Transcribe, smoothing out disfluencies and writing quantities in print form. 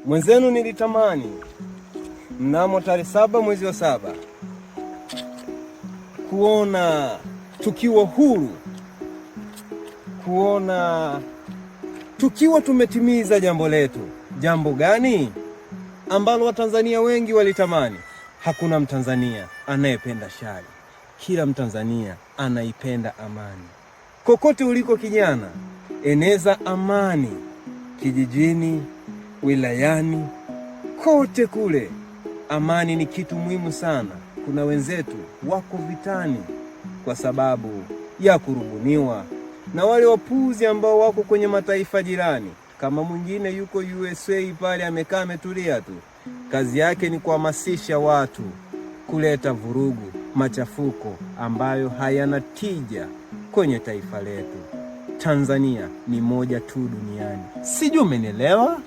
Mwenzenu nilitamani mnamo tarehe 7 mwezi wa 7 kuona tukiwa huru, kuona tukiwa tumetimiza jambo letu. Jambo gani ambalo Watanzania wengi walitamani? Hakuna Mtanzania anayependa shari, kila Mtanzania anaipenda amani. Kokote uliko kijana, eneza amani kijijini, wilayani, kote kule. Amani ni kitu muhimu sana. Kuna wenzetu wako vitani kwa sababu ya kurubuniwa na wale wapuzi ambao wako kwenye mataifa jirani. Kama mwingine yuko USA pale amekaa ametulia tu, kazi yake ni kuhamasisha watu kuleta vurugu, machafuko ambayo hayana tija kwenye taifa letu. Tanzania ni moja tu duniani. Sijui umenielewa?